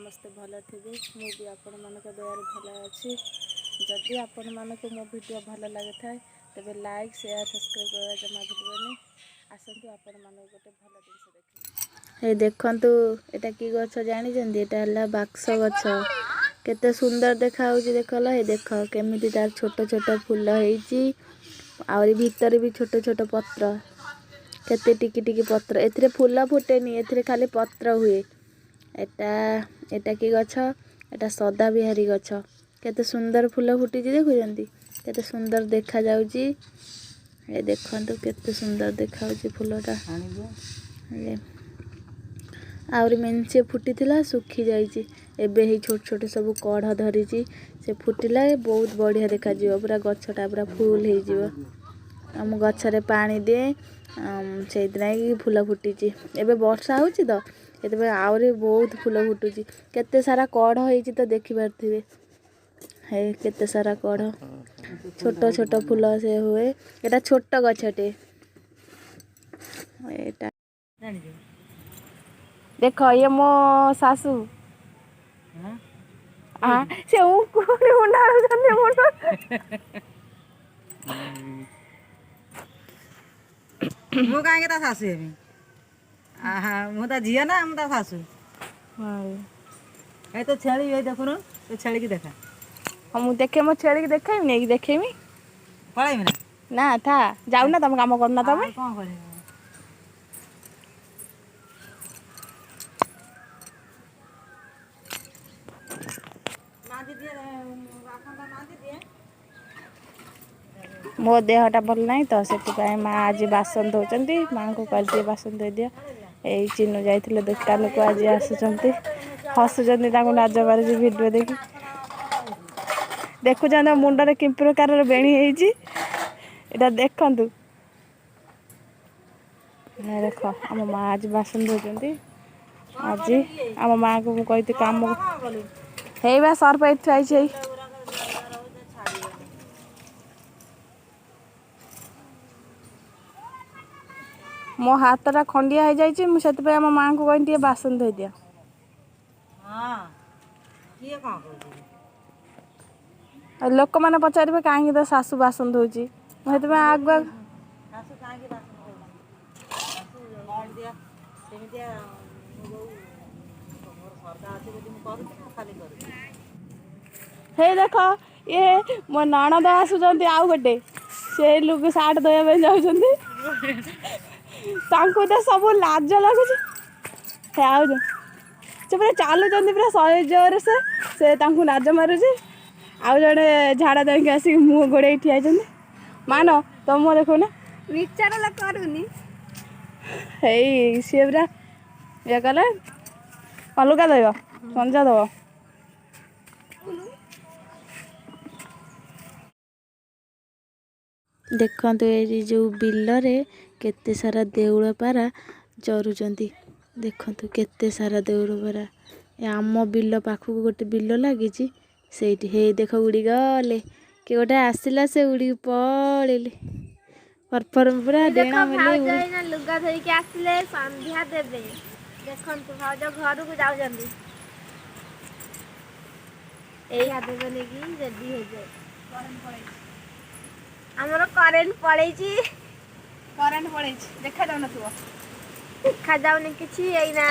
समस्ते भल थे मुझे आपण मान दयार भल अच्छी जदि आपण मानक मो वीडियो भल लगे था तेज लाइक शेयर सब्सक्राइब करवा जमा भूलबे आसतु आपण मान गोटे भल जिन देख देखु एटा कि गछ जानी एटा बाक्स गछ केते सुंदर देखा देखल ये देख केमी तार छोट छोट फूल होती भीतर भी छोट छोट पत्र केते टिकी टिकी पत्र एथिरे फूल फुटेनी एथिरे खाली पत्र हुए एटा एटा कि गछ एटा सदा बिहारी गछ केते सुंदर फूल फुटी देखुंती केते सुंदर देखा जाउची ए देखंतु केते सुंदर देखा फूलटा आउरी मेंचे फुटी थिला सुखी जाइची एबे ही छोट छोट सब कढ़ धरिची से फुटिला बहुत बढ़िया देखा जीव पूरा गछटा पूरा फुल हो जीव आम गछरे पानी दे से फूल फुटी एबे वर्षा होची तो एते आउरी बहुत फूल फुटुची केते सारा कढ़ होईची तो देखि पारथिबे हे केते सारा कढ़ छोट छोट फूल से हुए एटा छोट गछटे एटा देख ये मो सासू से कोनी उंडाळो जने मोटो मु काहे ता सासू हेबी आहा मु ता जिया ना हम ता सासू हां ए तो छेली ए देखुनो तो छेली की देखा हम देखे मो छेली की देखाई नहीं देखेमी पळाई ना ना था जाऊ ना तुम काम करना तुम कोन करे मो देहटा भल ना तो से माँ आज बासन धोचंती माँ को कर दिए बासन दे दिया यही चिन्नु जाइए दुकान को आज आसुँच हसुँच नाज मारे भिडियो देखी देखुं मुंडे कि प्रकार बेणी है देखु देख आम माँ आज बासन धोचंती आज आम माँ को मुझे कम है बा सर्फ ये मो हाथटा खंडिया हो जाइए मुझे आम माँ को कही बासन धोई दिया लोक मैंने पचारे कहीं तो सासू बासन धोची मुझे आगुआ हे देख ये मो नणद आसुँच आउ गोटे से लुग सार्ट धोया जाऊँ तो सब लाज लगुच आउ से पूरा चलुँच पूरा सहे जोर से लाज मारुचे आउ जड़े झाड़ा देख आसिक मुँह गोड़े ठिया मान तुम मुँह देखो ना विचार करूनी हे सी पूरा ये कले अलुका दब संजा दब देखते ये जो बिलरे केते सारा देउल पारा चरुचंती देखंतु केते सारा देउल पारा आम बिल पाखक गोटे बिल लगी से हे देख उड़ी गले कि गोटे आसला से उड़ी पड़े परफर्म पूरा डेणा मिले लुगा धोइके आसिले संध्या देबे देखंतु भाउज घर को जाउ जंदी एई हाथे नेकी रेडी हो जाए हमरो करेंट पड़ेची करेंट पड़े देखा जाऊ ना देखा जाउनी किछि एइना